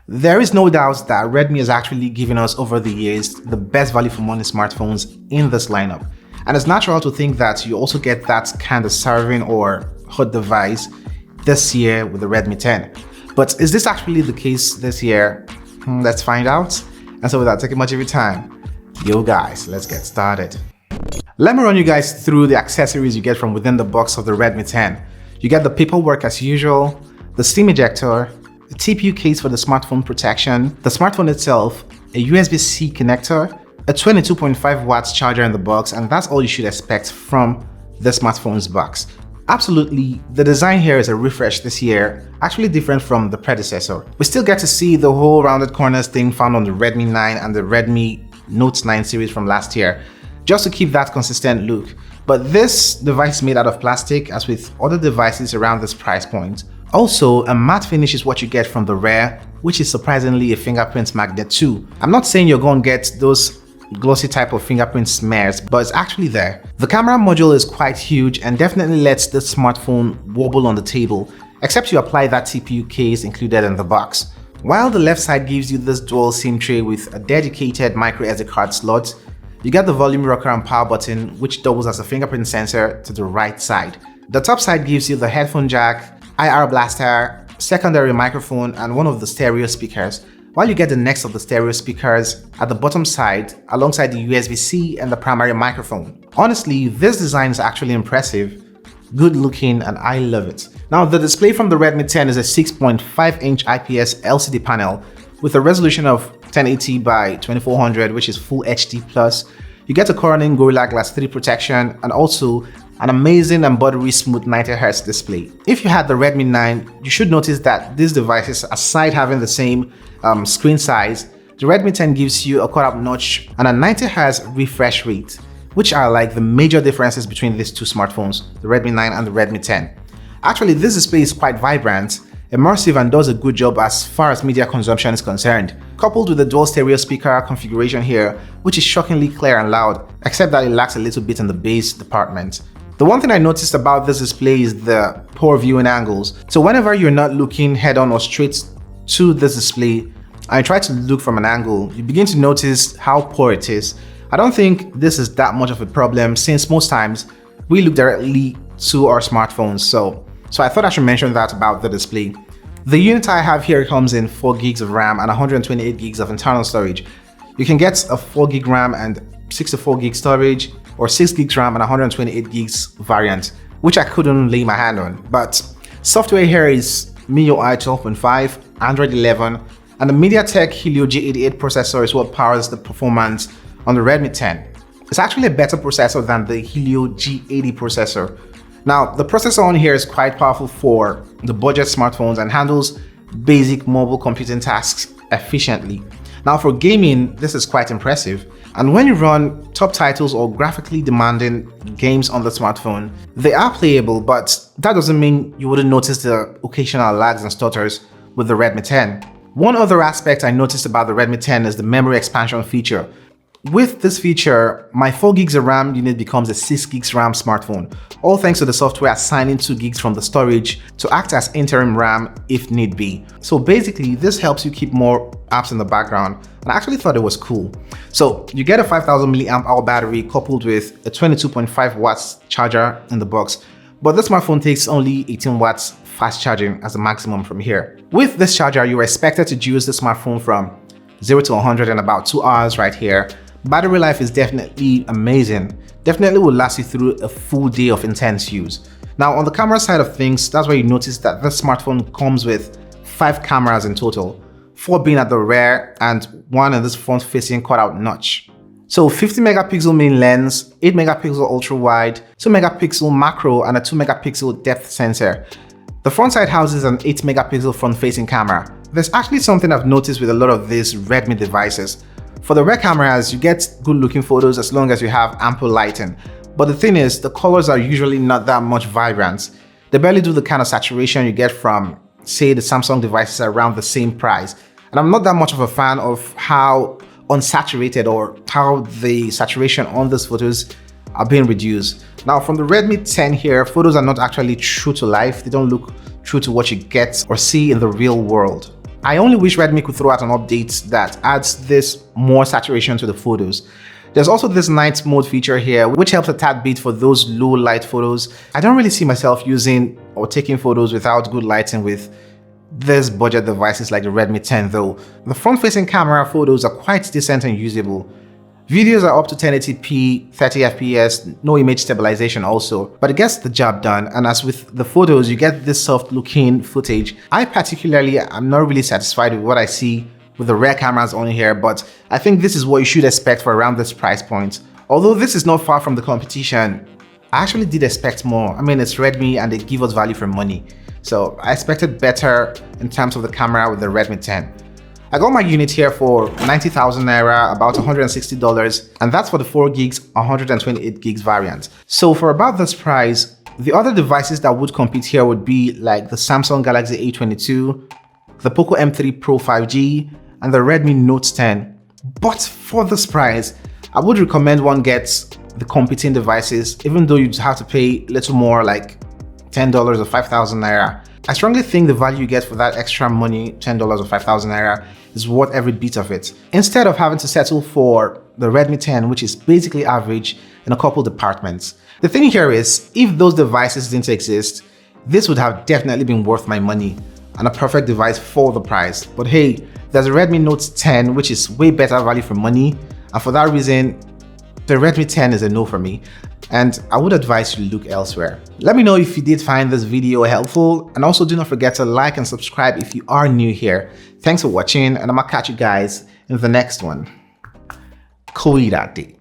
There is no doubt that Redmi has actually given us over the years the best value for money smartphones in this lineup. And it's natural to think that you also get that kind of serving or hot device this year with the Redmi 10. But is this actually the case this year? Let's find out. And so without taking much of your time, yo guys, let's get started. Let me run you guys through the accessories you get from within the box of the Redmi 10. You get the paperwork as usual, the steam ejector, a TPU case for the smartphone protection, the smartphone itself, a USB-C connector, a 22.5 watts charger in the box, and that's all you should expect from the smartphone's box. Absolutely, the design here is a refresh this year, actually different from the predecessor. We still get to see the whole rounded corners thing found on the Redmi 9 and the Redmi Note 9 series from last year, just to keep that consistent look. But this device is made out of plastic, as with other devices around this price point. Also, a matte finish is what you get from the rear, which is surprisingly a fingerprint magnet too. I'm not saying you're going to get those glossy type of fingerprint smears, but it's actually there. The camera module is quite huge and definitely lets the smartphone wobble on the table, except you apply that TPU case included in the box. While the left side gives you this dual SIM tray with a dedicated micro SD card slot, you get the volume rocker and power button, which doubles as a fingerprint sensor to the right side. The top side gives you the headphone jack, IR blaster, secondary microphone, and one of the stereo speakers, while you get the next of the stereo speakers at the bottom side alongside the USB-C and the primary microphone. Honestly, this design is actually impressive, good looking, and I love it. Now, the display from the Redmi 10 is a 6.5-inch IPS LCD panel with a resolution of 1080 by 2400, which is Full HD+. You get a Corning Gorilla Glass 3 protection and also an amazing and buttery smooth 90Hz display. If you had the Redmi 9, you should notice that these devices, aside having the same screen size, the Redmi 10 gives you a quad-up notch and a 90Hz refresh rate, which are like the major differences between these two smartphones, the Redmi 9 and the Redmi 10. Actually, this display is quite vibrant, immersive, and does a good job as far as media consumption is concerned, coupled with the dual stereo speaker configuration here, which is shockingly clear and loud, except that it lacks a little bit in the bass department. The one thing I noticed about this display is the poor viewing angles. So whenever you're not looking head-on or straight to this display, I try to look from an angle, you begin to notice how poor it is. I don't think this is that much of a problem, since most times we look directly to our smartphones. So I thought I should mention that about the display. The unit I have here comes in 4 gigs of RAM and 128 gigs of internal storage. You can get a 4 gig RAM and 64 gig storage, or 6 gigs RAM and 128 gigs variant, which I couldn't lay my hand on. But software here is MIUI 12.5, Android 11, and the MediaTek Helio G88 processor is what powers the performance on the Redmi 10. It's actually a better processor than the Helio G80 processor. Now, the processor on here is quite powerful for the budget smartphones and handles basic mobile computing tasks efficiently. Now, for gaming, this is quite impressive. And when you run top titles or graphically demanding games on the smartphone, they are playable, but that doesn't mean you wouldn't notice the occasional lags and stutters with the Redmi 10. One other aspect I noticed about the Redmi 10 is the memory expansion feature. With this feature, my 4 gigs of RAM unit becomes a 6 gigs RAM smartphone, all thanks to the software assigning 2 gigs from the storage to act as interim RAM if need be. So basically, this helps you keep more apps in the background, and I actually thought it was cool. So you get a 5000 mAh battery coupled with a 22.5 watts charger in the box, but this smartphone takes only 18 watts fast charging as a maximum from here. With this charger, you are expected to use the smartphone from 0 to 100 in about 2 hours right here. Battery life is definitely amazing, definitely will last you through a full day of intense use. Now, on the camera side of things, that's where you notice that this smartphone comes with 5 cameras in total, 4 being at the rear and 1 in this front facing cutout notch. So 50 megapixel main lens, 8 megapixel ultra wide, 2 megapixel macro, and a 2 megapixel depth sensor. The front side houses an 8 megapixel front facing camera. There's actually something I've noticed with a lot of these Redmi devices. For the rear cameras, you get good looking photos as long as you have ample lighting. But the thing is, the colors are usually not that much vibrant. They barely do the kind of saturation you get from, say, the Samsung devices around the same price. And I'm not that much of a fan of how unsaturated or how the saturation on these photos are being reduced. Now, from the Redmi 10 here, photos are not actually true to life. They don't look true to what you get or see in the real world. I only wish Redmi could throw out an update that adds this more saturation to the photos. There's also this night mode feature here, which helps a tad bit for those low light photos. I don't really see myself using or taking photos without good lighting with these budget devices like the Redmi 10 though. The front-facing camera photos are quite decent and usable. Videos are up to 1080p, 30 fps, no image stabilization also, but it gets the job done. And as with the photos, you get this soft looking footage. I particularly am not really satisfied with what I see with the rear cameras on here, but I think this is what you should expect for around this price point. Although this is not far from the competition, I actually did expect more. I mean, it's Redmi and they give us value for money. So I expected better in terms of the camera with the Redmi 10. I got my unit here for 90,000 Naira, about $160, and that's for the 4 gigs, 128 gigs variant. So for about this price, the other devices that would compete here would be like the Samsung Galaxy A22, the Poco M3 Pro 5G, and the Redmi Note 10. But for this price, I would recommend one gets the competing devices, even though you'd have to pay a little more, like $10 or 5,000 Naira. I strongly think the value you get for that extra money, $10 or 5,000 Naira, is worth every bit of it. Instead of having to settle for the Redmi 10, which is basically average in a couple departments. The thing here is, if those devices didn't exist, this would have definitely been worth my money and a perfect device for the price. But hey, there's a Redmi Note 10, which is way better value for money, and for that reason, the Redmi 10 is a no for me, and I would advise you to look elsewhere. Let me know if you did find this video helpful, and also do not forget to like and subscribe if you are new here. Thanks for watching, and I'm gonna catch you guys in the next one. Cuídate.